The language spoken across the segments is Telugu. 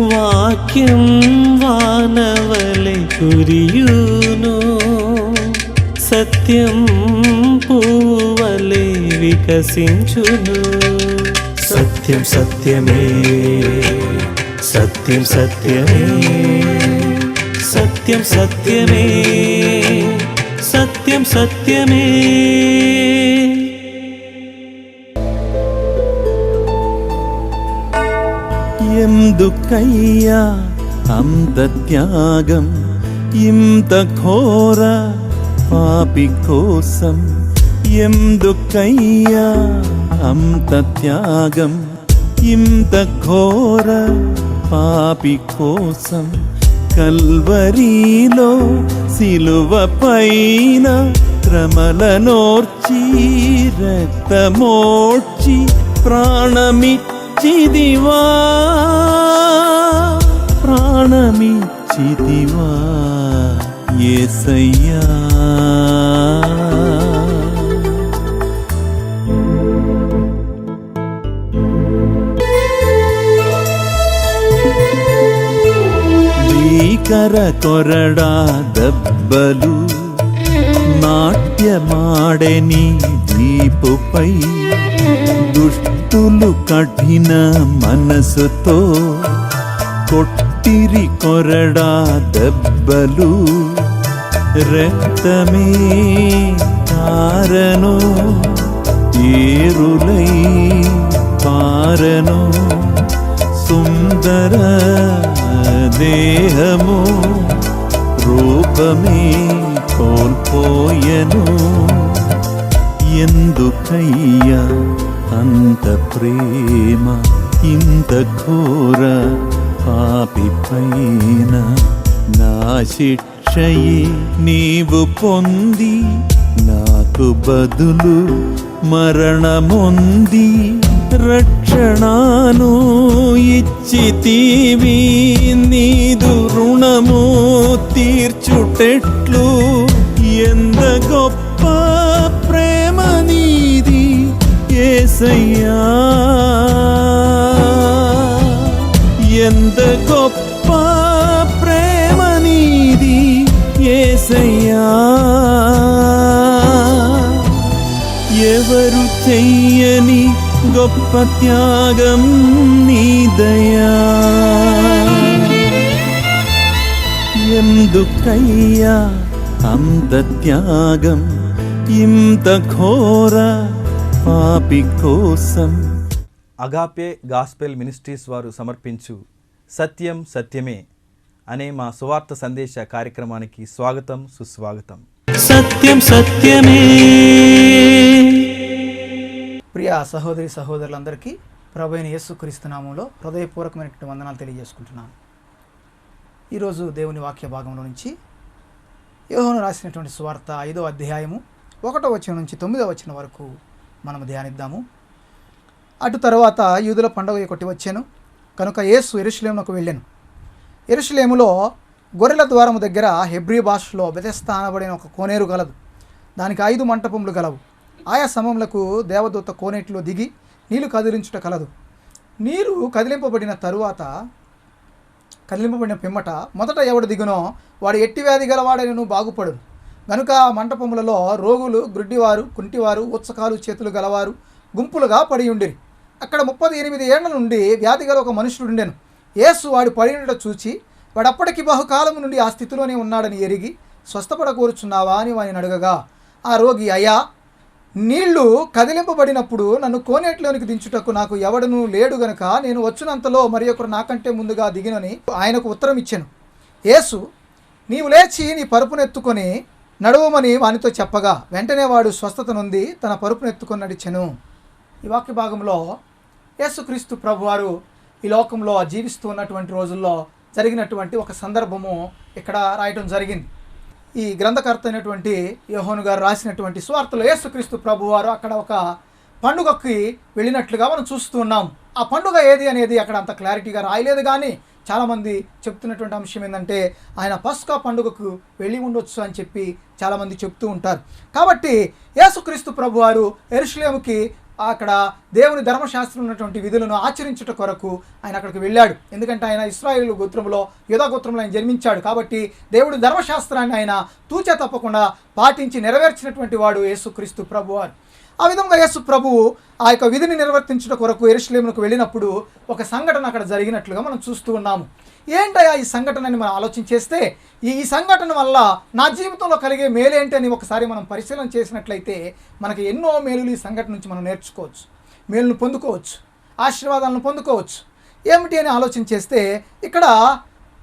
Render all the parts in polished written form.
వాక్యం వానవలె కురియును, సత్యం పూవలె వికసించును. సత్యం సత్యమే, సత్యం సత్యమే, సత్యం సత్యమే, సత్యం సత్యమే. ఎందుకయ్యా అంత త్యాగం, ఇంత ఘోర పాపి కోసం? ఎందుకయ్యా అంత త్యాగం, ఇంత ఘోర పాపి కోసం? కల్వరీలో సిలువ పైన శ్రమలనోర్చి రక్తమోడ్చి ప్రాణమిచ్చిదివా, ప్రాణమిచ్చిదివా యేసయ్యా. భీకర కొరడా దెబ్బలు నాట్యమాడెని వీపుపై, దుష్టులు కఠిన మనసుతో కొట్టిరి కొరడా దెబ్బలు. రక్తమే కారను, ఏరులై పారను, సుందర దేహము రూపమే కోల్పోయెను. ఎందుకయ్యా అంత ప్రేమ, ఇంత ఘోర పాపి పైన? నా శిక్షయే నీవు పొంది, నాకు బదులు మరణమొంది, రక్షణను ఇచ్చితివి, నీదు రుణము తీర్చుటెట్లు? ఎంత గొప్ప ప్రేమ నీది యేసయ్యా, ఎంత గొప్ప ప్రేమ నీది యేసయ్యా. ఎవరు చెయ్యని గొప్ప త్యాగం నీ దయా. ఎందుకయ్యా అంత త్యాగం, ఇంత ఘోర పాపి కోసం? అగాపే గాస్పెల్ మినిస్ట్రీస్ వారు సమర్పించు సత్యం సత్యమే అనే మా సువార్త సందేశ కార్యక్రమానికి స్వాగతం, సుస్వాగతం. సత్యం సత్యమే. ప్రియ సహోదరి సహోదరులందరికీ ప్రభువైన యేసుక్రీస్తు నామములో హృదయపూర్వకమైనటువంటి వందనాలు తెలియజేసుకుంటున్నాను. ఈరోజు దేవుని వాక్య భాగంలో నుంచి యోహాను రాసినటువంటి సువార్త 5వ అధ్యాయము 1వ వచనం నుంచి 9వ వచనం వరకు మనము ధ్యానిద్దాము. అటు తర్వాత యూదుల పండుగ కొట్టి వచ్చాను కనుక యేసు యెరూషలేమునకు వెళ్ళాను. యెరూషలేములో గొర్రెల ద్వారము దగ్గర హెబ్రీ భాషలో బెతెస్దా అనబడిన ఒక కోనేరు గలదు. దానికి 5 మంటపములు గలవు. ఆయా సమయములకు దేవదూత కోనేటిలో దిగి నీళ్లు కదిలించుట కలదు. నీరు కదిలింపబడిన పిమ్మట మొదట ఎవడు దిగునో వాడు ఎట్టి వ్యాధి గలవాడైనను బాగుపడును. గనుక ఆ మంటపములలో రోగులు, గ్రుడ్డివారు, కుంటివారు, ఉత్సకాలు చేతులు గలవారు గుంపులుగా పడి ఉండిరి. అక్కడ 38 ఏళ్ల నుండి వ్యాధి గల ఒక మనుషుడు ఉండెను. యేసు వాడు పడి ఉండట చూచి వాడు అప్పటికి బహుకాలము నుండి ఆ స్థితిలోనే ఉన్నాడని ఎరిగి స్వస్థపడకూరుచున్నావా అని వాడిని అడగగా ఆ రోగి, అయ్యా, నీళ్లు కదిలింపబడినప్పుడు నన్ను కోనేటిలోనికి దించుటకు నాకు ఎవడనూ లేడు గనుక నేను వచ్చినంతలో మరి ఒకరు నాకంటే ముందుగా దిగినని ఆయనకు ఉత్తరం ఇచ్చాను. యేసు, నీవు లేచి నీ పరుపునెత్తుకొని నడువమని వానితో చెప్పగా వెంటనే వాడు స్వస్థత నొంది తన పరుపునెత్తుకొని నడిచెను. ఈ వాక్య భాగంలో యేసుక్రీస్తు ప్రభువారు ఈ లోకంలో జీవిస్తూ ఉన్నటువంటి రోజుల్లో జరిగినటువంటి ఒక సందర్భము ఇక్కడ రాయటం జరిగింది. ఈ గ్రంథకర్త అయినటువంటి యోహాను గారు రాసినటువంటి సువార్తలో యేసుక్రీస్తు ప్రభువారు అక్కడ ఒక పండుగకి వెళ్ళినట్లుగా మనం చూస్తూ ఉన్నాం. ఆ పండుగ ఏది అనేది అక్కడ అంత క్లారిటీగా రాయలేదు, కానీ చాలామంది చెప్తున్నటువంటి అంశం ఏంటంటే ఆయన పస్కా పండుగకు వెళ్ళి ఉండొచ్చు అని చెప్పి చాలామంది చెప్తూ ఉంటారు. కాబట్టి యేసుక్రీస్తు ప్రభువారు యెరూషలేముకి అక్కడ దేవుని ధర్మశాస్త్రం ఉన్నటువంటి విధులను ఆచరించుట కొరకు ఆయన అక్కడికి వెళ్ళాడు. ఎందుకంటే ఆయన ఇశ్రాయేలు గోత్రంలో యూదా గోత్రంలో ఆయన జన్మించాడు. కాబట్టి దేవుడి ధర్మశాస్త్రాన్ని ఆయన తూచా తప్పకుండా పాటించి నెరవేర్చినటువంటి వాడు యేసుక్రీస్తు ప్రభువారు. ఆ విధంగా యేసు ప్రభువు ఆ యొక్క విధిని నిర్వర్తించుట కొరకు యెరూషలేమునకు వెళ్ళినప్పుడు ఒక సంఘటన అక్కడ జరిగినట్లుగా మనం చూస్తూ ఉన్నాము. ఏంటయ్యా ఈ సంఘటనని మనం ఆలోచించేస్తే ఈ సంఘటన వల్ల నా జీవితంలో కలిగే మేలేంటి అని ఒకసారి మనం పరిశీలన చేసినట్లయితే మనకి ఎన్నో మేలులు ఈ సంఘటన నుంచి మనం నేర్చుకోవచ్చు, మేలును పొందుకోవచ్చు, ఆశీర్వాదాలను పొందుకోవచ్చు. ఏమిటి అని ఆలోచన చేస్తే ఇక్కడ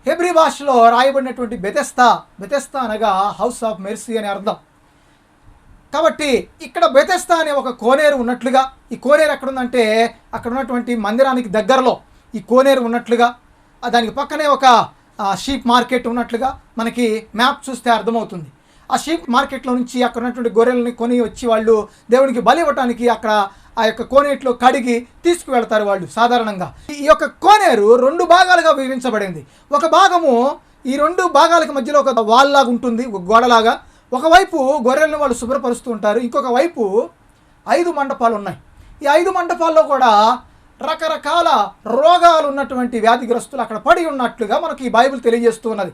హెబ్రీ భాషలో రాయబడినటువంటి బెతెస్తా అనగా హౌస్ ఆఫ్ మెర్సీ అని అర్థం. కాబట్టి ఇక్కడ బెతెస్తా అనే ఒక కోనేరు ఉన్నట్లుగా, ఈ కోనేరు ఎక్కడుందంటే అక్కడ ఉన్నటువంటి మందిరానికి దగ్గరలో ఈ కోనేరు ఉన్నట్లుగా, దానికి పక్కనే ఒక షీప్ మార్కెట్ ఉన్నట్లుగా మనకి మ్యాప్ చూస్తే అర్థమవుతుంది. ఆ షీప్ మార్కెట్లో నుంచి అక్కడ ఉన్నటువంటి గొర్రెలని కొని వచ్చి వాళ్ళు దేవునికి బలి ఇవ్వటానికి అక్కడ ఆ యొక్క కోనేట్లో కడిగి తీసుకువెళ్తారు వాళ్ళు సాధారణంగా. ఈ యొక్క కోనేరు 2 భాగాలుగా విభజించబడింది. ఒక భాగము ఈ 2 భాగాలకు మధ్యలో ఒక వాల్ లాగా ఉంటుంది, ఒక గోడలాగా. ఒకవైపు గొర్రెలను వాళ్ళు శుభ్రపరుస్తూ ఉంటారు, ఇంకొక వైపు 5 మండపాలు ఉన్నాయి. ఈ 5 మండపాల్లో కూడా రకరకాల రోగాలు ఉన్నటువంటి వ్యాధిగ్రస్తులు అక్కడ పడి ఉన్నట్లుగా మనకి ఈ బైబిల్ తెలియజేస్తూ ఉన్నది.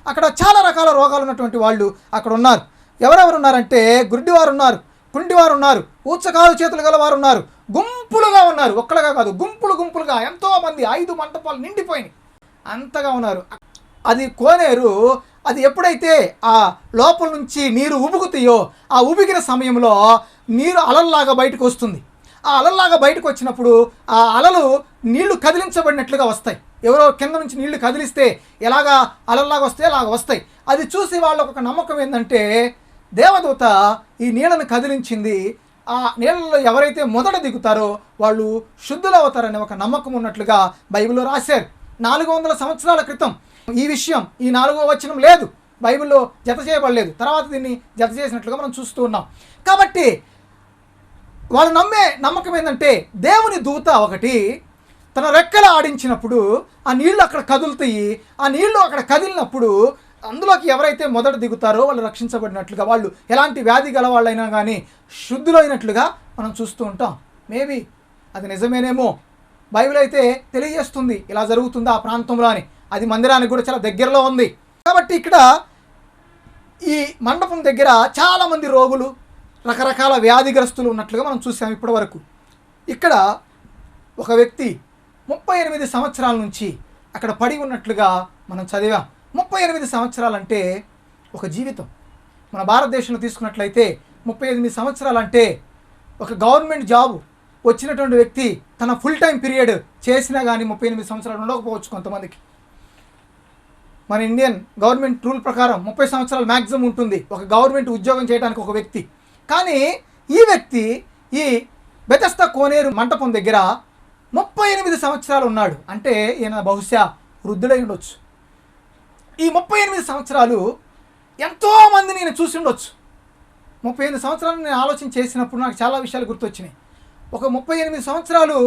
అక్కడ చాలా రకాల రోగాలు ఉన్నటువంటి వాళ్ళు అక్కడ ఉన్నారు. ఎవరెవరు ఉన్నారంటే గుడ్డివారు ఉన్నారు, కుంటివారు ఉన్నారు, ఊచకాలు చేతులు గలవారు ఉన్నారు, గుంపులుగా ఉన్నారు. ఒక్కలుగా కాదు, గుంపులుగా ఎంతోమంది 5 మంటపాలు నిండిపోయినాయి, అంతగా ఉన్నారు. అది కోనేరు. అది ఎప్పుడైతే ఆ లోపల నుంచి నీరు ఉబుకుతాయో ఆ ఉబికిన సమయంలో నీరు అలల్లాగా బయటకు వస్తుంది. ఆ అలల్లాగా బయటకు వచ్చినప్పుడు ఆ అలలు నీళ్లు కదిలించబడినట్లుగా వస్తాయి. ఎవరో కింద నుంచి నీళ్లు కదిలిస్తే ఎలాగా అలల్లాగా వస్తే అలాగ వస్తాయి. అది చూసి వాళ్ళకు ఒక నమ్మకం ఏంటంటే దేవదూత ఈ నీళ్ళను కదిలించింది, ఆ నీళ్ళలో ఎవరైతే మొదట దిగుతారో వాళ్ళు శుద్ధులు అవుతారనే ఒక నమ్మకం ఉన్నట్లుగా బైబిల్లో రాశారు. 400 సంవత్సరాల క్రితం ఈ విషయం, ఈ 4వ వచనం లేదు, బైబిల్లో జత చేయబడలేదు. తర్వాత దీన్ని జత చేసినట్లుగా మనం చూస్తూ ఉన్నాం. కాబట్టి వాళ్ళు నమ్మే నమ్మకం ఏంటంటే దేవుని దూత ఒకటి తన రెక్కలు ఆడించినప్పుడు ఆ నీళ్లు అక్కడ కదులుతాయి. ఆ నీళ్లు అక్కడ కదిలినప్పుడు అందులోకి ఎవరైతే మొదట దిగుతారో వాళ్ళు రక్షించబడినట్లుగా, వాళ్ళు ఎలాంటి వ్యాధి గల వాళ్ళైనా కానీ శుద్ధులైనట్లుగా మనం చూస్తూ ఉంటాం. మేబీ అది నిజమేనేమో, బైబిల్ అయితే తెలియజేస్తుంది ఇలా జరుగుతుందా ఆ ప్రాంతంలో అని. అది మందిరానికి కూడా చాలా దగ్గరలో ఉంది. కాబట్టి ఇక్కడ ఈ మండపం దగ్గర చాలామంది రోగులు, రకరకాల వ్యాధిగ్రస్తులు ఉన్నట్లుగా మనం చూసాం ఇప్పటి వరకు. ఇక్కడ ఒక వ్యక్తి 38 సంవత్సరాల నుంచి అక్కడ పడి ఉన్నట్లుగా మనం చదివాం. 38 సంవత్సరాలంటే ఒక జీవితం. మన భారతదేశంలో తీసుకున్నట్లయితే 38 సంవత్సరాలంటే ఒక గవర్నమెంట్ జాబ్ వచ్చినటువంటి వ్యక్తి తన ఫుల్ టైం పీరియడ్ చేసినా కానీ 38 సంవత్సరాలు ఉండకపోవచ్చు కొంతమందికి. మన ఇండియన్ గవర్నమెంట్ రూల్ ప్రకారం 30 సంవత్సరాలు మ్యాక్సిమం ఉంటుంది ఒక గవర్నమెంట్ ఉద్యోగం చేయడానికి ఒక వ్యక్తి. కానీ ఈ వ్యక్తి ఈ బెతెస్తా కోనేరు మంటపం దగ్గర 38 సంవత్సరాలు ఉన్నాడు. అంటే ఈయన బహుశా వృద్ధుడై ఉండొచ్చు. ఈ 38 సంవత్సరాలు ఎంతోమంది నేను చూసి ఉండొచ్చు. 38 సంవత్సరాలు నేను ఆలోచన చేసినప్పుడు నాకు చాలా విషయాలు గుర్తొచ్చినాయి. ఒక 38 సంవత్సరాలు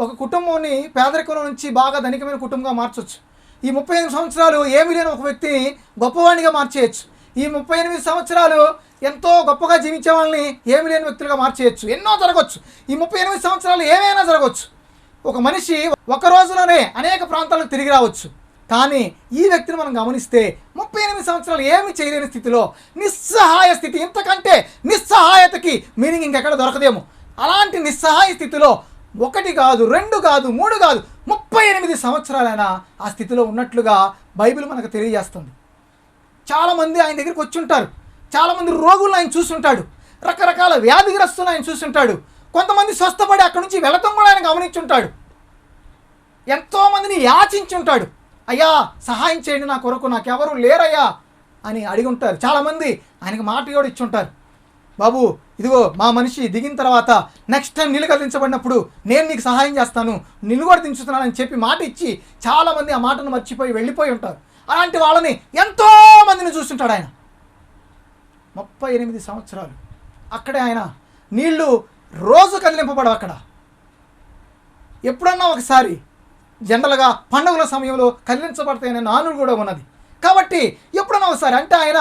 ఒక కుటుంబాన్ని పేదరికంలో నుంచి బాగా ధనికమైన కుటుంబంగా మార్చవచ్చు. ఈ 38 సంవత్సరాలు ఏమీ లేని ఒక వ్యక్తిని గొప్పవాడిగా మార్చేయచ్చు. ఈ 38 సంవత్సరాలు ఎంతో గొప్పగా జీవించే వాళ్ళని ఏమి లేని వ్యక్తులుగా మార్చేయచ్చు. ఎన్నో జరగవచ్చు. ఈ 38 సంవత్సరాలు ఏమైనా జరగవచ్చు. ఒక మనిషి ఒక రోజులోనే అనేక ప్రాంతాలకు తిరిగి రావచ్చు. కానీ ఈ వ్యక్తిని మనం గమనిస్తే 38 సంవత్సరాలు ఏమి చేయలేని స్థితిలో, నిస్సహాయ స్థితి, ఇంతకంటే నిస్సహాయతకి మీనింగ్ ఇంకెక్కడ దొరకదేమో. అలాంటి నిస్సహాయ స్థితిలో 1 కాదు, 2 కాదు, 3 కాదు, 38 సంవత్సరాలైనా ఆ స్థితిలో ఉన్నట్లుగా బైబిల్ మనకు తెలియజేస్తుంది. చాలామంది ఆయన దగ్గరికి వచ్చి ఉంటారు. చాలామంది రోగులను ఆయన చూసుంటాడు. రకరకాల వ్యాధిగ్రస్తులను ఆయన చూసుంటాడు. కొంతమంది స్వస్థపడి అక్కడి నుంచి వెళతం కూడా ఆయన గమనించుంటాడు. ఎంతోమందిని యాచించుంటాడు. అయ్యా సహాయం చేయండి నా కొరకు, నాకెవరు లేరయ్యా అని అడిగి ఉంటారు. చాలామంది ఆయనకు మాట కూడా ఇచ్చుంటారు. బాబు ఇదిగో మా మనిషి దిగిన తర్వాత నెక్స్ట్ టైం నీళ్ళు కదిలించబడినప్పుడు నేను నీకు సహాయం చేస్తాను, నిన్ను కూడా దించుతున్నానని చెప్పి మాట ఇచ్చి చాలామంది ఆ మాటను మర్చిపోయి వెళ్ళిపోయి ఉంటారు. అలాంటి వాళ్ళని ఎంతోమందిని చూస్తుంటాడు ఆయన. 38 సంవత్సరాలు అక్కడే ఆయన. నీళ్లు రోజు కదిలింపబడవు అక్కడ. ఎప్పుడన్నా ఒకసారి జనరల్గా పండుగల సమయంలో కదిలించబడతాయనే నానుడు కూడా ఉన్నది. కాబట్టి ఎప్పుడన్నా ఒకసారి, అంటే ఆయన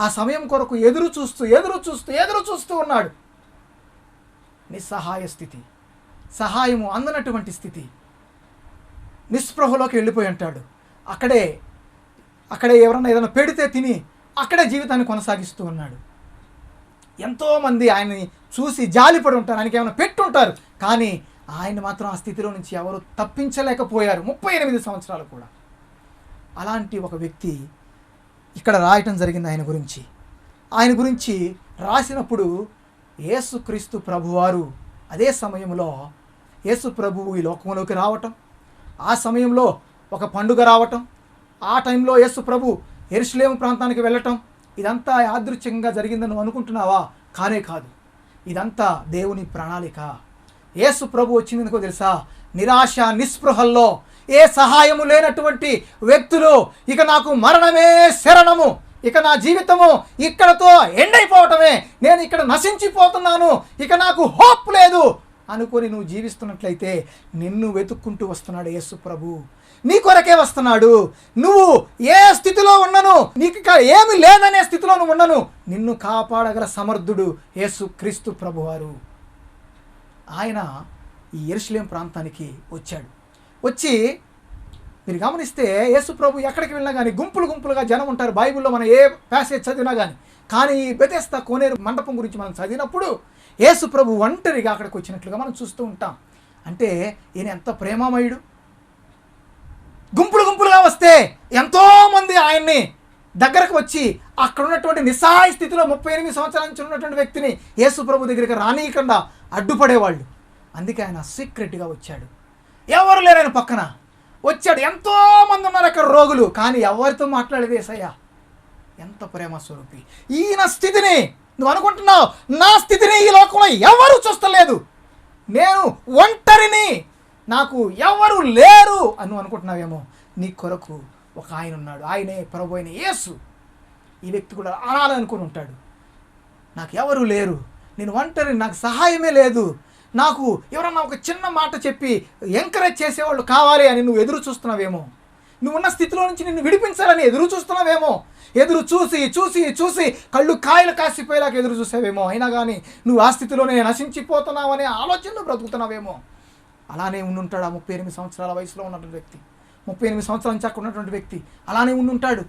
ఆ సమయం కొరకు ఎదురు చూస్తూ ఉన్నాడు. నిస్సహాయ స్థితి, సహాయము అందనటువంటి స్థితి, నిస్పృహలోకి వెళ్ళిపోయి ఉంటాడు. అక్కడే ఎవరన్నా ఏదైనా పెడితే తిని అక్కడే జీవితాన్ని కొనసాగిస్తూ ఉన్నాడు. ఎంతోమంది ఆయన్ని చూసి జాలిపడి ఉంటారు, ఆయనకి ఏమైనా పెట్టుంటారు, కానీ ఆయన మాత్రం ఆ స్థితిలో నుంచి ఎవరు తప్పించలేకపోయారు 38 సంవత్సరాలు కూడా. అలాంటి ఒక వ్యక్తి ఇక్కడ రాయటం జరిగింది ఆయన గురించి రాసినప్పుడు యేసుక్రీస్తు ప్రభువారు అదే సమయంలో యేసు ప్రభువు ఈ లోకంలోకి రావటం, ఆ సమయంలో ఒక పండుగ రావటం, ఆ టైంలో యేసు ప్రభు యెరూషలేము ప్రాంతానికి వెళ్ళటం, ఇదంతా యాదృచ్ఛికంగా జరిగిందని నువ్వు అనుకుంటున్నావా? కానే కాదు, ఇదంతా దేవుని ప్రణాళిక. యేసు ప్రభు వచ్చింది ఎందుకో తెలుసా? నిరాశ నిస్పృహల్లో ఏ సహాయము లేనటువంటి వ్యక్తులు ఇక నాకు మరణమే శరణము, ఇక నా జీవితము ఇక్కడతో ఎండ్ అయిపోవటమే, నేను ఇక్కడ నశించిపోతున్నాను, ఇక నాకు హోప్ లేదు అనుకొని నువ్వు జీవిస్తున్నట్లయితే నిన్ను వెతుక్కుంటూ వస్తున్నాడు యేసు ప్రభు. నీ కొరకే వస్తున్నాడు. నువ్వు ఏ స్థితిలో ఉన్నను, నీకు ఏమి లేదనే స్థితిలో నువ్వు ఉన్నను, నిన్ను కాపాడగల సమర్థుడు యేసు క్రీస్తు ప్రభువారు. ఆయన ఈ యెరూషలేం ప్రాంతానికి వచ్చి మీరు గమనిస్తే యేసు ప్రభు ఎక్కడికి వెళ్ళినా కానీ గుంపులుగా జనం ఉంటారు. బైబిల్లో మనం ఏ ప్యాసేజ్ చదివినా కానీ ఈ బెతెస్దా కోనేరు మండపం గురించి మనం చదివినప్పుడు యేసు ప్రభు ఒంటరిగా అక్కడికి వచ్చినట్లుగా మనం చూస్తూ ఉంటాం. అంటే ఈయన ఎంత ప్రేమమయుడు. గుంపులుగా వస్తే ఎంతోమంది ఆయన్ని దగ్గరకు వచ్చి అక్కడ ఉన్నటువంటి నిస్సహాయ స్థితిలో 38 సంవత్సరాల నుంచి ఉన్నటువంటి వ్యక్తిని యేసు ప్రభు దగ్గరికి రానియకుండా అడ్డుపడేవాళ్ళు. అందుకే ఆయన సీక్రెట్గా వచ్చాడు. ఎవరు లేరు ఆయన పక్కన వచ్చాడు. ఎంతోమంది ఉన్నారు అక్కడ రోగులు, కానీ ఎవరితో మాట్లాడేది యేసయ్య. ఎంత ప్రేమ స్వరూపి. ఈయన స్థితిని నువ్వు అనుకుంటున్నావు, నా స్థితిని ఈ లోకంలో ఎవరు చూస్తలేదు, నేను ఒంటరిని, నాకు ఎవరు లేరు అని నువ్వు అనుకుంటున్నావేమో. నీ కొరకు ఒక ఆయన ఉన్నాడు, ఆయనే ప్రభు అయిన యేసు. ఈ వ్యక్తి కూడా అనాలనుకుని ఉంటాడు, నాకు ఎవరు లేరు, నేను ఒంటరి, నాకు సహాయమే లేదు, నాకు ఎవరన్నా ఒక చిన్న మాట చెప్పి ఎంకరేజ్ చేసేవాళ్ళు కావాలి అని నువ్వు ఎదురు చూస్తున్నావేమో. నువ్వున్న స్థితిలో నుంచి నిన్ను విడిపించాలని ఎదురు చూస్తున్నావేమో. ఎదురు చూసి కళ్ళు కాయలు కాసిపోయేలాగా ఎదురు చూసావేమో. అయినా కానీ నువ్వు ఆ స్థితిలోనే నశించిపోతున్నావు అనే ఆలోచనలో బ్రతుకుతున్నావేమో. అలానే ఉండుంటాడు ఆ 38 సంవత్సరాల వయసులో ఉన్నటువంటి వ్యక్తి, 38 సంవత్సరాల నుంచి అక్కడ ఉన్నటువంటి వ్యక్తి అలానే ఉండుంటాడు.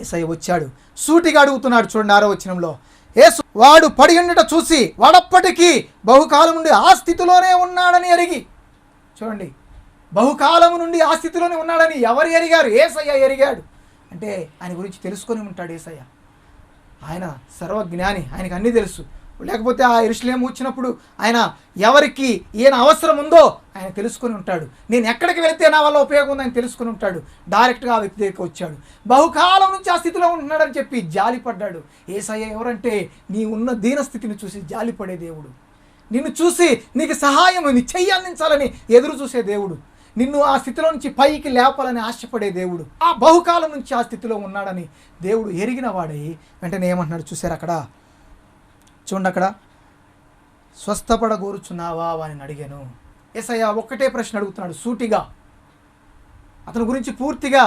యేసయ్య వచ్చాడు, సూటిగా అడుగుతున్నాడు. చూడండి 6వ వచనంలో, యేసు వాడు పడి ఉండుట చూసి వాడప్పటికీ బహుకాలం నుండి ఆ స్థితిలోనే ఉన్నాడని ఎరిగి. చూడండి, బహుకాలం నుండి ఆ స్థితిలోనే ఉన్నాడని ఎవరు ఎరిగారు? యేసయ్య ఎరిగాడు. అంటే ఆయన గురించి తెలుసుకొని ఉంటాడు యేసయ్య. ఆయన సర్వజ్ఞాని, ఆయనకు అన్నీ తెలుసు. లేకపోతే ఆ యెరూషలేము వచ్చినప్పుడు ఆయన ఎవరికి ఈయన అవసరం ఉందో ఆయన తెలుసుకొని ఉంటాడు. నేను ఎక్కడికి వెళితే నా వల్ల ఉపయోగం ఉందని తెలుసుకొని ఉంటాడు. డైరెక్ట్గా ఆ వ్యక్తి దగ్గరికి వచ్చాడు. బహుకాలం నుంచి ఆ స్థితిలో ఉంటున్నాడని చెప్పి జాలిపడ్డాడు. యేసయ్య ఎవరంటే నీ ఉన్న దీనస్థితిని చూసి జాలిపడే దేవుడు, నిన్ను చూసి నీకు సహాయం నీ చెయ్యి అందించాలని ఎదురు చూసే దేవుడు, నిన్ను ఆ స్థితిలో నుంచి పైకి లేపాలని ఆశపడే దేవుడు. ఆ బహుకాలం నుంచి ఆ స్థితిలో ఉన్నాడని దేవుడు ఎరిగిన వాడై వెంటనే ఏమంటున్నాడు చూసారు అక్కడ, చూడండి అక్కడ, స్వస్థపడగోరుచున్నావా అని అడిగాను. యేసయ్య ఒక్కటే ప్రశ్న అడుగుతున్నాడు సూటిగా. అతని గురించి పూర్తిగా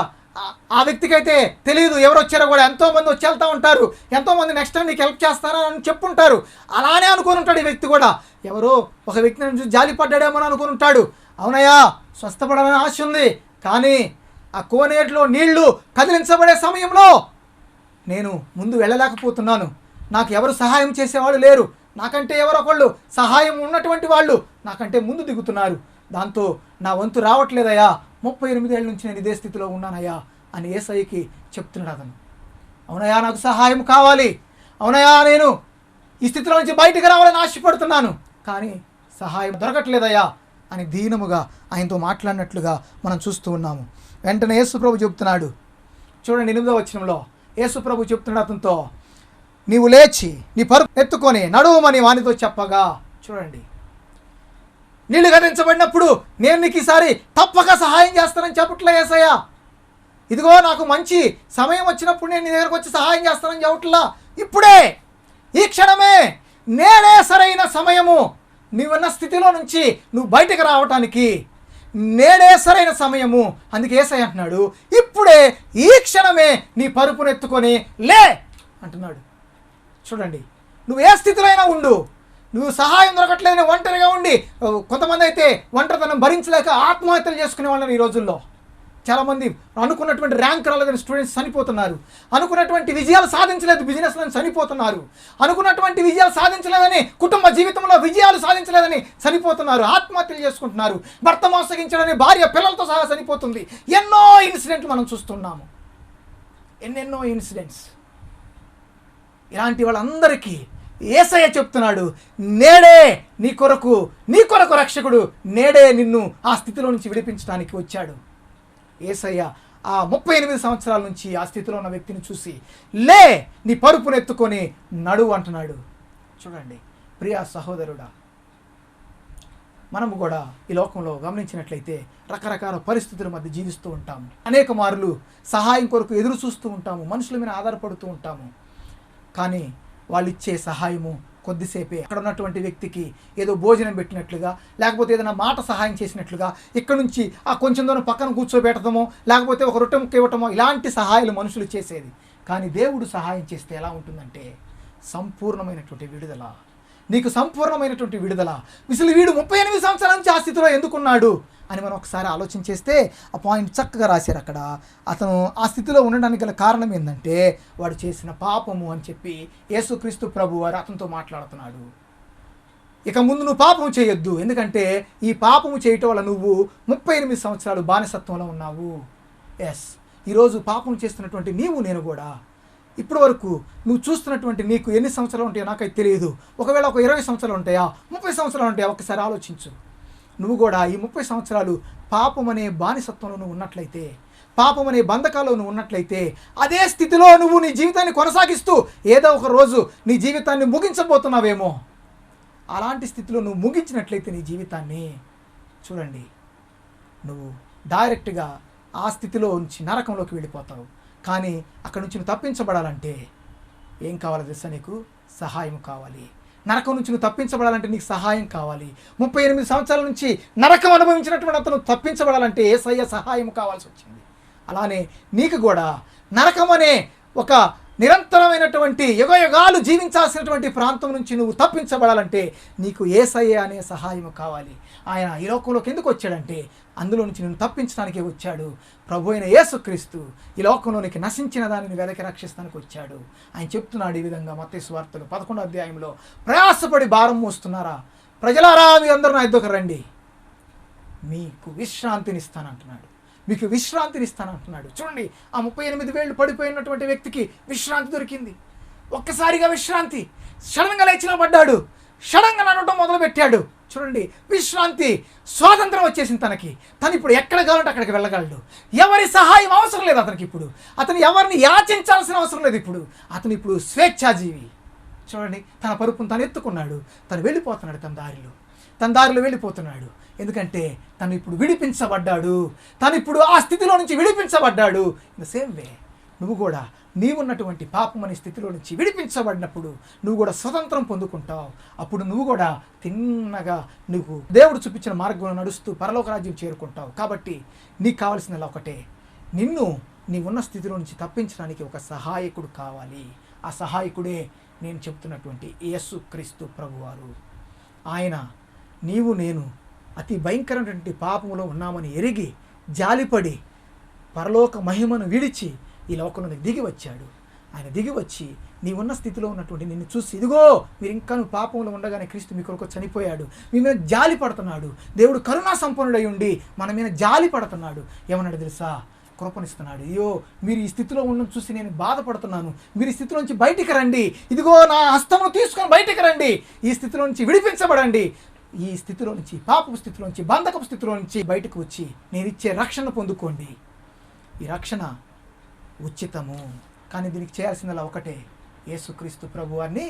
ఆ వ్యక్తికి అయితే తెలియదు, ఎవరు వచ్చారో కూడా. ఎంతోమంది వచ్చి వెళ్తూ ఉంటారు, ఎంతోమంది నెక్స్ట్ టైం నీకు హెల్ప్ చేస్తారా అని చెప్పుంటారు. అలానే అనుకుని ఉంటాడు ఈ వ్యక్తి కూడా. ఎవరో ఒక వ్యక్తి నుంచి జాలిపడ్డాడేమో అని అనుకుని ఉంటాడు. అవునయ్యా, స్వస్థపడాలని ఆశ ఉంది, కానీ ఆ కోనేటిలో నీళ్లు కదిలించబడే సమయంలో నేను ముందు వెళ్ళలేకపోతున్నాను, నాకు ఎవరు సహాయం చేసేవాళ్ళు లేరు, నాకంటే ఎవరో ఒకళ్ళు సహాయం ఉన్నటువంటి వాళ్ళు నాకంటే ముందు దిగుతున్నారు, దాంతో నా వంతు రావట్లేదయ్యా, 38 ఏళ్ళ నుంచి నేను ఇదే స్థితిలో ఉన్నానయ్యా అని యేసయ్యకి చెప్తున్నాడు అతను. అవునయ్యా, నాకు సహాయం కావాలి, అవునయ్యా, నేను ఈ స్థితిలో నుంచి బయటకు రావాలని ఆశపడుతున్నాను, కానీ సహాయం దొరకట్లేదయ్యా అని దీనముగా ఆయనతో మాట్లాడినట్లుగా మనం చూస్తూ ఉన్నాము. వెంటనే యేసుప్రభు చెప్తున్నాడు. చూడండి 8వ వచనంలో యేసుప్రభు చెప్తున్నాడు అతనితో, నీవు లేచి నీ పరుపు ఎత్తుకొని నడువమని వానితో చెప్పగా. చూడండి, నీళ్లు గతించబడినప్పుడు నేను నీకు ఈసారి తప్పక సహాయం చేస్తానని చెప్పట్లే యేసయ్య. ఇదిగో నాకు మంచి సమయం వచ్చినప్పుడు నేను నీ దగ్గరకు వచ్చి సహాయం చేస్తానని చెప్పట్లా. ఇప్పుడే, ఈ క్షణమే, నేనే సరైన సమయము, నీవున్న స్థితిలో నుంచి నువ్వు బయటకు రావటానికి నేనే సరైన సమయము. అందుకే యేసయ్య అంటున్నాడు, ఇప్పుడే, ఈ క్షణమే నీ పరుపును ఎత్తుకొని లే అంటున్నాడు. చూడండి, నువ్వు ఏ స్థితిలో అయినా ఉండు, నువ్వు సహాయం దొరకట్లేదని ఒంటరిగా ఉండి, కొంతమంది అయితే ఒంటరితనం భరించలేక ఆత్మహత్యలు చేసుకునే వాళ్ళని ఈ రోజుల్లో. చాలామంది అనుకున్నటువంటి ర్యాంక్ రాలేదని స్టూడెంట్స్ చనిపోతున్నారు, అనుకున్నటువంటి విజయాలు సాధించలేదు బిజినెస్లో చనిపోతున్నారు, అనుకున్నటువంటి విజయాలు సాధించలేదని కుటుంబ జీవితంలో విజయాలు సాధించలేదని చనిపోతున్నారు, ఆత్మహత్యలు చేసుకుంటున్నారు, భర్త మోసగించడని భార్య పిల్లలతో సహా చనిపోతుంది. ఎన్నో ఇన్సిడెంట్లు మనం చూస్తున్నాము, ఎన్నెన్నో ఇన్సిడెంట్స్. ఇలాంటి వాళ్ళందరికీ యేసయ్య చెప్తున్నాడు, నేడే నీ కొరకు రక్షకుడు నేడే నిన్ను ఆ స్థితిలో నుంచి విడిపించడానికి వచ్చాడు. యేసయ్య ఆ 38 సంవత్సరాల నుంచి ఆ స్థితిలో ఉన్న వ్యక్తిని చూసి, లే నీ పరుపునెత్తుకొని నడువు అంటున్నాడు. చూడండి ప్రియా సహోదరుడా, మనము కూడా ఈ లోకంలో గమనించినట్లయితే రకరకాల పరిస్థితుల మధ్య జీవిస్తూ ఉంటాము. అనేక మార్లు సహాయం కొరకు ఎదురు చూస్తూ ఉంటాము, మనుషుల మీద ఆధారపడుతూ ఉంటాము. కానీ వాళ్ళు ఇచ్చే సహాయము కొద్దిసేపే. అక్కడ ఉన్నటువంటి వ్యక్తికి ఏదో భోజనం పెట్టినట్లుగా, లేకపోతే ఏదైనా మాట సహాయం చేసినట్లుగా, ఇక్కడ నుంచి ఆ కొంచెం దూరం పక్కన కూర్చోబెట్టడమో, లేకపోతే ఒక రొట్టె ముక్క ఇవ్వటమో, ఇలాంటి సహాయాలు మనుషులు చేసేది. కానీ దేవుడు సహాయం చేస్తే ఎలా ఉంటుందంటే సంపూర్ణమైనటువంటి విడుదల, నీకు సంపూర్ణమైనటువంటి విడుదల. అసలు వీడు 38 సంవత్సరాల నుంచి ఆ స్థితిలో ఎందుకున్నాడు అని మనం ఒకసారి ఆలోచించేస్తే ఆ పాయింట్ చక్కగా రాశారు అక్కడ. అతను ఆ స్థితిలో ఉండడానికి గల కారణం ఏంటంటే వాడు చేసిన పాపము అని చెప్పి యేసుక్రీస్తు ప్రభు వారు అతనితో మాట్లాడుతున్నాడు. ఇక ముందు నువ్వు పాపము చేయొద్దు, ఎందుకంటే ఈ పాపము చేయటం వల్ల నువ్వు 38 సంవత్సరాలు బానిసత్వంలో ఉన్నావు. ఎస్, ఈరోజు పాపం చేస్తున్నటువంటి నీవు నేను కూడా ఇప్పటి వరకు నువ్వు చూస్తున్నటువంటి నీకు ఎన్ని సంవత్సరాలు ఉంటాయో నాకైతే తెలియదు. ఒకవేళ ఒక 20 సంవత్సరాలు ఉంటాయా, 30 సంవత్సరాలు ఉంటాయా, ఒకసారి ఆలోచించు. నువ్వు కూడా ఈ 30 సంవత్సరాలు పాపం అనే బానిసత్వంలో నువ్వు ఉన్నట్లయితే, పాపం అనే బంధకాల్లో నువ్వు ఉన్నట్లయితే, అదే స్థితిలో నువ్వు నీ జీవితాన్ని కొనసాగిస్తూ ఏదో ఒక రోజు నీ జీవితాన్ని ముగించబోతున్నావేమో. అలాంటి స్థితిలో నువ్వు ముగించినట్లయితే నీ జీవితాన్ని, చూడండి, నువ్వు డైరెక్ట్గా ఆ స్థితిలో నుంచి నరకంలోకి వెళ్ళిపోతావు. కానీ అక్కడి నుంచి నువ్వు తప్పించబడాలంటే ఏం కావాలి తెలుసా? నీకు సహాయం కావాలి. నరకం నుంచి నువ్వు తప్పించబడాలంటే నీకు సహాయం కావాలి. 38 సంవత్సరాల నుంచి నరకం అనుభవించినటువంటి అతను తప్పించబడాలంటే యేసయ్య సహాయం కావాల్సి వచ్చింది. అలానే నీకు కూడా నరకం అనే ఒక నిరంతరమైనటువంటి యుగయుగాలు జీవించాల్సినటువంటి ప్రాంతం నుంచి నువ్వు తప్పించబడాలంటే నీకు యేసయ్య అనే సహాయం కావాలి. ఆయన ఈ లోకంలోకి ఎందుకు వచ్చాడంటే అందులో నుంచి నేను తప్పించడానికే వచ్చాడు. ప్రభు అయిన యేసుక్రీస్తు ఈ లోకంలోనికి నశించిన దానిని వెదకి రక్షిస్తానికి వచ్చాడు. ఆయన చెప్తున్నాడు ఈ విధంగా మత్తయి సువార్తలో 11వ అధ్యాయంలో, ప్రయాసపడి భారం మోస్తున్నారా ప్రజలారా, మీ అందరూ నా యొద్దకు రండి, మీకు విశ్రాంతినిస్తానంటున్నాడు. మీకు విశ్రాంతినిస్తానంటున్నాడు. చూడండి, ఆ 38 వేళ్ళు పడిపోయినటువంటి వ్యక్తికి విశ్రాంతి దొరికింది. ఒక్కసారిగా విశ్రాంతి, సడన్గా లేచి నిలబడ్డాడు, సడన్గా నడవడం మొదలుపెట్టాడు. చూడండి, విశ్రాంతి, స్వాతంత్రం వచ్చేసింది తనకి. తను ఇప్పుడు ఎక్కడ కావాలంటే అక్కడికి వెళ్ళగలడు. ఎవరి సహాయం అవసరం లేదు అతనికి. ఇప్పుడు అతను ఎవరిని యాచించాల్సిన అవసరం లేదు. అతను ఇప్పుడు స్వేచ్ఛాజీవి. చూడండి, తన పరుపును తను ఎత్తుకున్నాడు, తను వెళ్ళిపోతున్నాడు, తన దారిలో వెళ్ళిపోతున్నాడు. ఎందుకంటే తను ఇప్పుడు విడిపించబడ్డాడు. తను ఇప్పుడు ఆ స్థితిలో నుంచి విడిపించబడ్డాడు. ఇన్ ద సేమ్ వే నువ్వు కూడా నీవున్నటువంటి పాపం అనే స్థితిలో నుంచి విడిపించబడినప్పుడు నువ్వు కూడా స్వతంత్రం పొందుకుంటావు. అప్పుడు నువ్వు కూడా తిన్నగా నువ్వు దేవుడు చూపించిన మార్గంలో నడుస్తూ పరలోక రాజ్యం చేరుకుంటావు. కాబట్టి నీకు కావాల్సింది ఒకటే, నీవున్న స్థితిలో నుంచి తప్పించడానికి ఒక సహాయకుడు కావాలి. ఆ సహాయకుడే నేను చెప్తున్నటువంటి యేసుక్రీస్తు ప్రభువారు. ఆయన నీవు నేను అతి భయంకరమైనటువంటి పాపములో ఉన్నామని ఎరిగి జాలిపడి పరలోక మహిమను విడిచి ఈ లోకంలోకి దిగి వచ్చాడు. ఆయన దిగి వచ్చి నీవున్న స్థితిలో ఉన్నటువంటి నిన్ను చూసి, ఇదిగో మీరు ఇంకా నువ్వు పాపంలో ఉండగానే క్రీస్తు మీ కొరకు చనిపోయాడు, మీ మీద జాలి పడుతున్నాడు. దేవుడు కరుణా సంపన్నుడై ఉండి మన మీద జాలి పడుతున్నాడు. ఏమన్నాడు తెలుసా? కృపనిస్తున్నాడు. అయ్యో, మీరు ఈ స్థితిలో ఉన్న చూసి నేను బాధపడుతున్నాను, మీరు ఈ స్థితిలో నుంచి బయటికి రండి, ఇదిగో నా హస్తమును తీసుకొని బయటికి రండి, ఈ స్థితిలో నుంచి విడిపించబడండి, ఈ స్థితిలో నుంచి, పాపపు స్థితిలో నుంచి, బంధకపు స్థితిలో నుంచి బయటకు వచ్చి నేను ఇచ్చే రక్షణ పొందుకోండి. ఈ రక్షణ ఉచితము. కానీ దీనికి చేయాల్సిందలా ఒకటే, యేసుక్రీస్తు ప్రభువాన్ని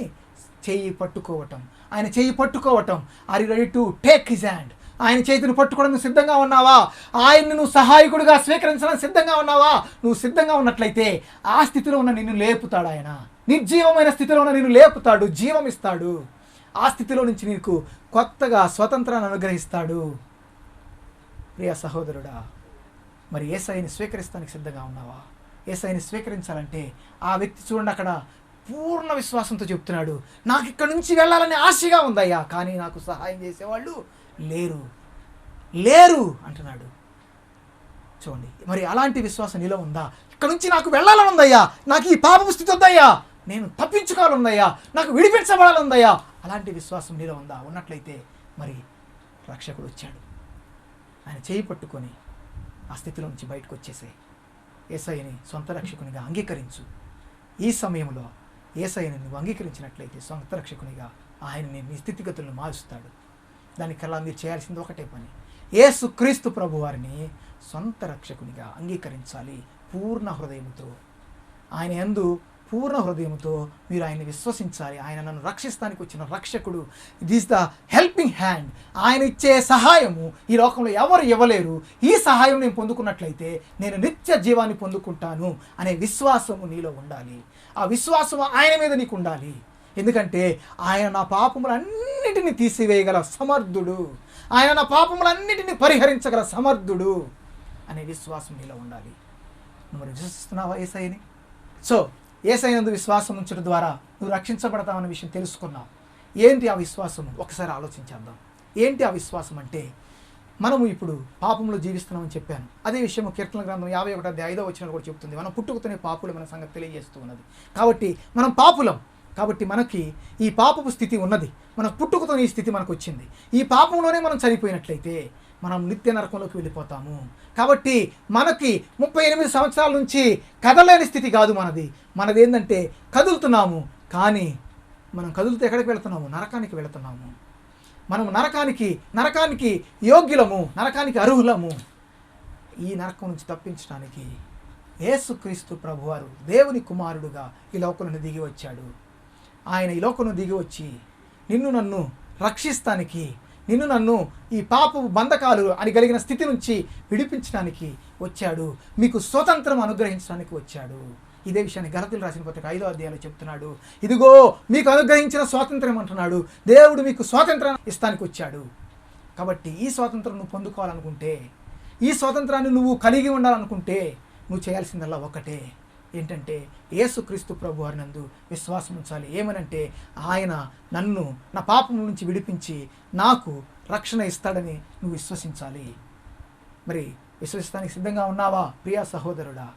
చెయ్యి పట్టుకోవటం. ఆయన చెయ్యి పట్టుకోవటం. Are you ready to take his hand? ఆయన చేతిని పట్టుకోవడం సిద్ధంగా ఉన్నావా? ఆయన్ని నువ్వు సహాయకుడిగా స్వీకరించడానికి సిద్ధంగా ఉన్నావా? నువ్వు సిద్ధంగా ఉన్నట్లయితే ఆ స్థితిలో ఉన్న నిన్ను లేపుతాడు. ఆయన నిర్జీవమైన స్థితిలో ఉన్న నిన్ను లేపుతాడు, జీవం ఇస్తాడు. ఆ స్థితిలో నుంచి నీకు కొత్తగా స్వతంత్రాన్ని అనుగ్రహిస్తాడు. ప్రియ సహోదరుడా, మరి యేసయ్యని స్వీకరిస్తానికి సిద్ధంగా ఉన్నావా? యేసయ్యని స్వీకరించాలంటే ఆ వ్యక్తి చూడండి, అక్కడ పూర్ణ విశ్వాసంతో చెప్తున్నాడు, నాకు ఇక్కడ నుంచి వెళ్ళాలని ఆశగా ఉందయ్యా, కానీ నాకు సహాయం చేసేవాళ్ళు లేరు అంటున్నాడు. చూడండి, మరి అలాంటి విశ్వాసం నీలో ఉందా? ఇక్కడ నుంచి నాకు వెళ్ళాలని ఉందయ్యా, నాకు ఈ పాపపు స్థితి వద్దయ్యా, నేను తప్పించుకోవాలందయ్యా, నాకు విడిపించబడాలందయ్యా, అలాంటి విశ్వాసం నీలో ఉందా? ఉన్నట్లయితే మరి రక్షకుడు వచ్చాడు. ఆయన చేయి పట్టుకొని ఆ స్థితిలో నుంచి బయటకు వచ్చేసే యేసయ్యని సొంత రక్షకునిగా అంగీకరించు. ఈ సమయంలో యేసయ్యని నువ్వు అంగీకరించినట్లయితే సొంత రక్షకునిగా ఆయన నీ స్థితిగతులను మారుస్తాడు. దానికల్లా మీరు చేయాల్సింది ఒకటే పని, యేసుక్రీస్తు ప్రభు వారిని సొంత రక్షకునిగా అంగీకరించాలి. పూర్ణ హృదయముతో, ఆయన యందు పూర్ణ హృదయంతో మీరు ఆయన్ని విశ్వసించాలి. ఆయన నన్ను రక్షిస్తానికి వచ్చిన రక్షకుడు, it is the helping hand. ఆయన ఇచ్చే సహాయము ఈ లోకంలో ఎవరు ఇవ్వలేరు. ఈ సహాయం నేను పొందుకున్నట్లయితే నేను నిత్య జీవాన్ని పొందుకుంటాను అనే విశ్వాసము నీలో ఉండాలి. ఆ విశ్వాసము ఆయన మీద నీకు ఉండాలి. ఎందుకంటే ఆయన నా పాపములన్నిటినీ తీసివేయగల సమర్థుడు, ఆయన నా పాపములన్నిటినీ పరిహరించగల సమర్థుడు అనే విశ్వాసం నీలో ఉండాలి. నువ్వు విశ్వసిస్తున్నావా యేసయ్యని? సో యేసయ్యనందు విశ్వాసం ఉంచడం ద్వారా నువ్వు రక్షించబడతావన్న విషయం తెలుసుకున్నావు. ఏంటి ఆ విశ్వాసము? ఒకసారి ఆలోచించేద్దాం. ఏంటి ఆ విశ్వాసం అంటే, మనము ఇప్పుడు పాపంలో జీవిస్తున్నామని చెప్పాను. అదే విషయం కీర్తన గ్రంథం 51:5 కూడా చెప్తుంది. మనం పుట్టుకతోనే పాపులు మన సంగతి తెలియజేస్తూ ఉన్నది. కాబట్టి మనం పాపులం. కాబట్టి మనకి ఈ పాపపు స్థితి ఉన్నది. మన పుట్టుకతో ఈ స్థితి మనకు వచ్చింది. ఈ పాపంలోనే మనం చనిపోయినట్లయితే మనం నిత్య నరకంలోకి వెళ్ళిపోతాము. కాబట్టి మనకి 38 సంవత్సరాల నుంచి కదలేని స్థితి కాదు మనది ఏంటంటే కదులుతున్నాము. కానీ మనం కదులుతూ ఎక్కడికి వెళుతున్నాము? నరకానికి వెళుతున్నాము. మనం నరకానికి యోగ్యులము, నరకానికి అర్హులము. ఈ నరకం నుంచి తప్పించడానికి యేసుక్రీస్తు ప్రభువారు దేవుని కుమారుడుగా ఈ లోకంలో దిగి వచ్చాడు. ఆయన ఈ లోకంలో దిగి వచ్చి నిన్ను నన్ను రక్షిస్తానికి, నిన్ను నన్ను ఈ పాపపు బంధకాలు అని కలిగిన స్థితి నుంచి విడిపించడానికి వచ్చాడు. మీకు స్వతంత్రం అనుగ్రహించడానికి వచ్చాడు. ఇదే విషయాన్ని గలతీయులకు రాసిన పత్రిక 5వ అధ్యాయంలో చెప్తున్నాడు. ఇదిగో మీకు అనుగ్రహించిన స్వాతంత్రం అంటున్నాడు. దేవుడు మీకు స్వాతంత్రం ఇస్తానికి వచ్చాడు. కాబట్టి ఈ స్వాతంత్రం నువ్వు పొందుకోవాలనుకుంటే, ఈ స్వాతంత్రాన్ని నువ్వు కలిగి ఉండాలనుకుంటే నువ్వు చేయాల్సిందల్లా ఒకటే, ఏంటంటే యేసుక్రీస్తు ప్రభువారి నందు విశ్వాసం ఉంచాలి. ఏమనంటే ఆయన నన్ను నా పాపం నుంచి విడిపించి నాకు రక్షణ ఇస్తాడని నువ్వు విశ్వసించాలి. మరి విశ్వసిస్తానికి సిద్ధంగా ఉన్నావా ప్రియా సహోదరుడా?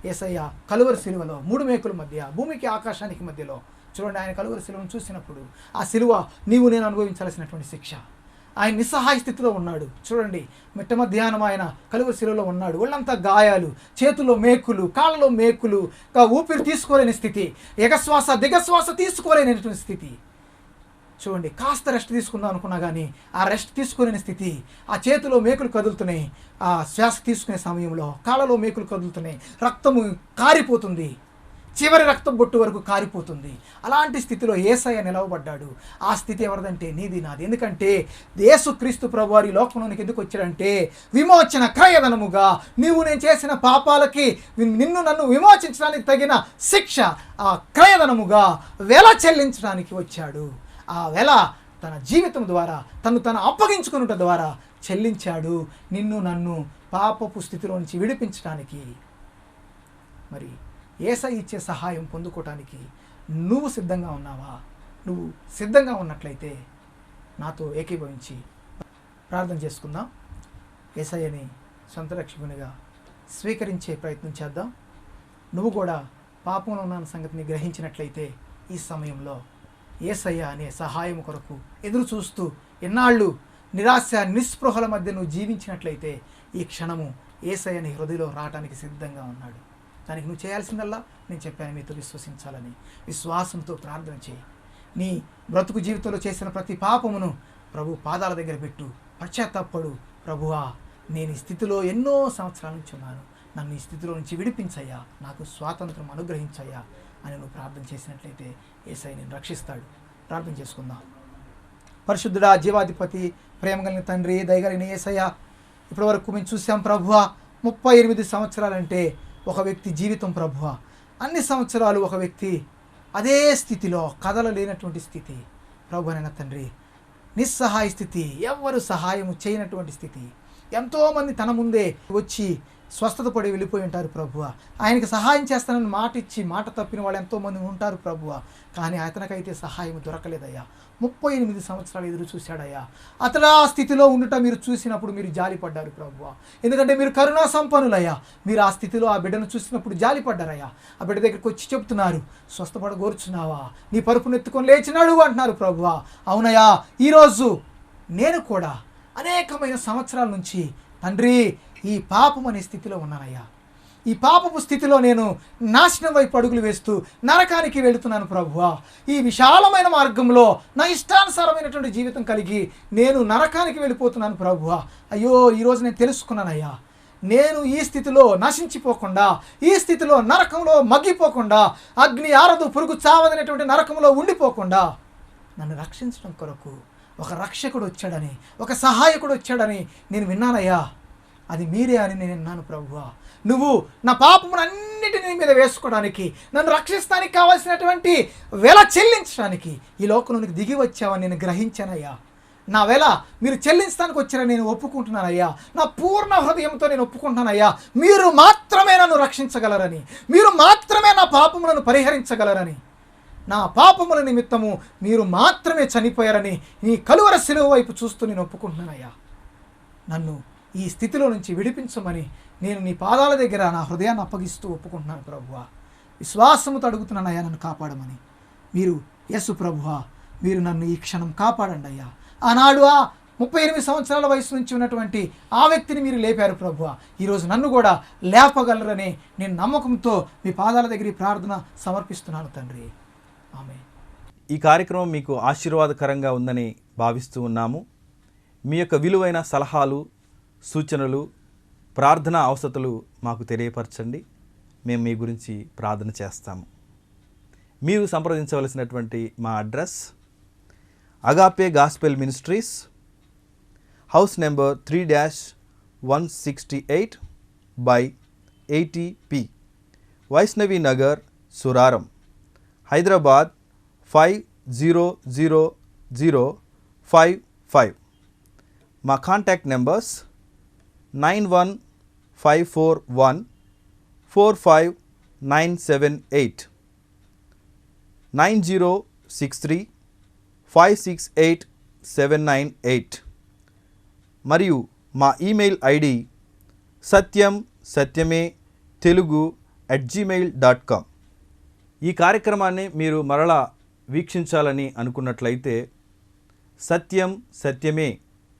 యేసయ్య కలువరి సిలువలో 3 మేకుల మధ్య, భూమికి ఆకాశానికి మధ్యలో, చూడండి, ఆయన కలువరి సిలువను చూసినప్పుడు ఆ సిలువ నీవు నేను అనుభవించాల్సినటువంటి శిక్ష. ఆయన నిస్సహాయ స్థితిలో ఉన్నాడు. చూడండి, మిట్ట మధ్యాహ్నం ఆయన కలువరి శిలువలో ఉన్నాడు. ఒళ్ళంతా గాయాలు, చేతుల్లో మేకులు, కాళ్ళలో మేకులు, ఊపిరి తీసుకోలేని స్థితి, ఎగశ్వాస దిగశ్వాస తీసుకోలేనటువంటి స్థితి. చూడండి, కాస్త రెస్ట్ తీసుకుందాం అనుకున్నా కానీ ఆ రెస్ట్ తీసుకోలేని స్థితి. ఆ చేతిలో మేకులు కదులుతున్నాయి, ఆ శ్వాస తీసుకునే సమయంలో కాళ్ళలో మేకులు కదులుతున్నాయి, రక్తము కారిపోతుంది, చివరి రక్తం బొట్టు వరకు కారిపోతుంది. అలాంటి స్థితిలో యేసయ్య నిలవబడ్డాడు. ఆ స్థితి ఎవరిదంటే నీది నాది. ఎందుకంటే యేసుక్రీస్తు ప్రభువారి లోకంలోనికి ఎందుకు వచ్చాడంటే విమోచన క్రయధనముగా నీవు నేను చేసిన పాపాలకి నిన్ను నన్ను విమోచించడానికి తగిన శిక్ష ఆ క్రయధనముగా వెల చెల్లించడానికి వచ్చాడు. ఆ వెల తన జీవితం ద్వారా తను అప్పగించుకున్నట ద్వారా చెల్లించాడు, నిన్ను నన్ను పాపపు స్థితిలో నుంచి విడిపించడానికి. మరి యేసయ్య ఇచ్చే సహాయం పొందుకోవటానికి నువ్వు సిద్ధంగా ఉన్నావా? నువ్వు సిద్ధంగా ఉన్నట్లయితే నాతో ఏకీభవించి ప్రార్థన చేసుకుందాం. యేసయ్యని సొంత రక్షకునిగా స్వీకరించే ప్రయత్నం చేద్దాం. నువ్వు కూడా పాపంలో ఉన్న సంగతిని గ్రహించినట్లయితే ఈ సమయంలో యేసయ్య అనే సహాయం కొరకు ఎదురు చూస్తూ ఎన్నాళ్ళు నిరాశ నిస్పృహల మధ్య నువ్వు జీవించినట్లయితే ఈ క్షణము యేసయ్య నీ హృదయంలో రావడానికి సిద్ధంగా ఉన్నాడు. దానికి నువ్వు చేయాల్సిందల్లా నేను చెప్పాను, మీతో విశ్వసించాలని. విశ్వాసంతో ప్రార్థన చేయి. నీ బ్రతుకు జీవితంలో చేసిన ప్రతి పాపమును ప్రభు పాదాల దగ్గర పెట్టు, పశ్చాత్తాపడు. ప్రభువా, నేను ఈ స్థితిలో ఎన్నో సంవత్సరాల నుంచి ఉన్నాను, నన్ను ఈ స్థితిలో నుంచి విడిపించయ్యా, నాకు స్వాతంత్రం అనుగ్రహించయ్యా అని నువ్వు ప్రార్థన చేసినట్లయితే యేసయ్య నిన్ను రక్షిస్తాడు. ప్రార్థన చేసుకుందాం. పరిశుద్ధుడా, జీవాధిపతి, ప్రేమ కలిగిన తండ్రి, దయగలిగిన యేసయ్య, ఇప్పటి వరకు మేము చూసాం ప్రభువా, 38 సంవత్సరాలంటే ఒక వ్యక్తి జీవితం ప్రభువా. అన్ని సంవత్సరాలు ఒక వ్యక్తి అదే స్థితిలో కదలలేనటువంటి స్థితి ప్రభువైన తండ్రి, నిస్సహాయ స్థితి, ఎవ్వరు సహాయము చేయనటువంటి స్థితి. ఎంతోమంది తన ముందే వచ్చి స్వస్థత పడి వెళ్ళిపోయి ఉంటారు ప్రభువా. ఆయనకి సహాయం చేస్తానని మాట ఇచ్చి మాట తప్పిన వాళ్ళు ఎంతోమంది ఉంటారు ప్రభువా. కానీ అతనికైతే సహాయం దొరకలేదయ్యా. 38 సంవత్సరాలు ఎదురు చూశాడయ్యా. అతడు ఆ స్థితిలో ఉండటం మీరు చూసినప్పుడు మీరు జాలిపడ్డారు ప్రభువా. ఎందుకంటే మీరు కరుణా సంపన్నులయ్యా. మీరు ఆ స్థితిలో ఆ బిడ్డను చూసినప్పుడు జాలిపడ్డారయ్యా. ఆ బిడ్డ దగ్గరికి వచ్చి చెప్తున్నారు, స్వస్థపడగోర్చున్నావా, నీ పరుపును ఎత్తుకొని లేచినాడు అంటున్నారు ప్రభువా. అవునయ్యా, ఈరోజు నేను కూడా అనేకమైన సంవత్సరాల నుంచి తండ్రి ఈ పాపం అనే స్థితిలో ఉన్నానయ్యా. ఈ పాపపు స్థితిలో నేను నాశనం వైపు అడుగులు వేస్తూ నరకానికి వెళుతున్నాను ప్రభువా. ఈ విశాలమైన మార్గంలో నా ఇష్టానుసారమైనటువంటి జీవితం కలిగి నేను నరకానికి వెళ్ళిపోతున్నాను ప్రభువా. అయ్యో, ఈరోజు నేను తెలుసుకున్నానయ్యా, నేను ఈ స్థితిలో నశించిపోకుండా, ఈ స్థితిలో నరకంలో మగ్గిపోకుండా, అగ్ని ఆరదు పురుగు చావదనేటువంటి నరకంలో ఉండిపోకుండా నన్ను రక్షించడం కొరకు ఒక రక్షకుడు వచ్చాడని, ఒక సహాయకుడు వచ్చాడని నేను విన్నానయ్యా. అది మీరే అని నేను విన్నాను ప్రభువా. నువ్వు నా పాపమునన్నిటిని మీద వేసుకోవడానికి, నన్ను రక్షిస్తానికి కావాల్సినటువంటి వెల చెల్లించడానికి ఈ లోకంలోనికి దిగి వచ్చావని నేను గ్రహించానయ్యా. నా వెల మీరు చెల్లించడానికి వచ్చారని నేను ఒప్పుకుంటున్నానయ్యా. నా పూర్ణ హృదయంతో నేను ఒప్పుకుంటున్నానయ్యా. మీరు మాత్రమే నన్ను రక్షించగలరని, మీరు మాత్రమే నా పాపములను పరిహరించగలరని, నా పాపముల నిమిత్తము మీరు మాత్రమే చనిపోయారని నీ కలువర శిలువ వైపు చూస్తూ నేను ఒప్పుకుంటున్నానయ్యా. నన్ను ఈ స్థితిలో నుంచి విడిపించమని నేను నీ పాదాల దగ్గర నా హృదయాన్ని అప్పగిస్తూ ఒప్పుకుంటున్నాను ప్రభువా. విశ్వాసముతో అడుగుతున్నానయ్యా, నన్ను కాపాడమని. మీరు యేసు ప్రభువా, మీరు నన్ను ఈ క్షణం కాపాడండి అయ్యా. ఆనాడు ఆ 38 సంవత్సరాల వయసు నుంచి ఉన్నటువంటి ఆ వ్యక్తిని మీరు లేపారు ప్రభువా. ఈరోజు నన్ను కూడా లేపగలరని నేను నమ్మకంతో మీ పాదాల దగ్గర ఈ ప్రార్థన సమర్పిస్తున్నాను తండ్రి. ఆమె. ఈ కార్యక్రమం మీకు ఆశీర్వాదకరంగా ఉందని భావిస్తూ ఉన్నాము. మీ యొక్క విలువైన సలహాలు, సూచనలు, ప్రార్థనా అవసరతలు మాకు తెలియపరచండి. మేము మీ గురించి ప్రార్థన చేస్తాము. మీరు సంప్రదించవలసినటువంటి మా address agape gospel ministries, house number 3-168 by 80P, Vaishnavi Nagar, Suraram, Hyderabad 500055. మా కాంటాక్ట్ నెంబర్స్ 9154145978, 9063568798 మరియు మా ఈమెయిల్ ఐడి satyamsatyame@gmail.com. ఈ కార్యక్రమాన్ని మీరు మరలా వీక్షించాలని అనుకున్నట్లయితే సత్యం సత్యమే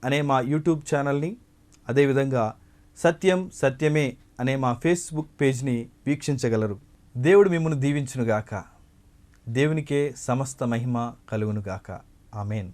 అనే మా యూట్యూబ్ ఛానల్ని, అదేవిధంగా సత్యం సత్యమే అనే మా ఫేస్బుక్ పేజ్ని వీక్షించగలరు. దేవుడు మిమ్మల్ని దీవించునుగాక. దేవునికే సమస్త మహిమ కలుగునుగాక. ఆమేన్.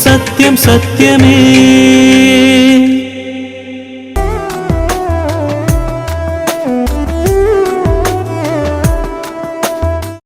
సత్యం సత్యమే.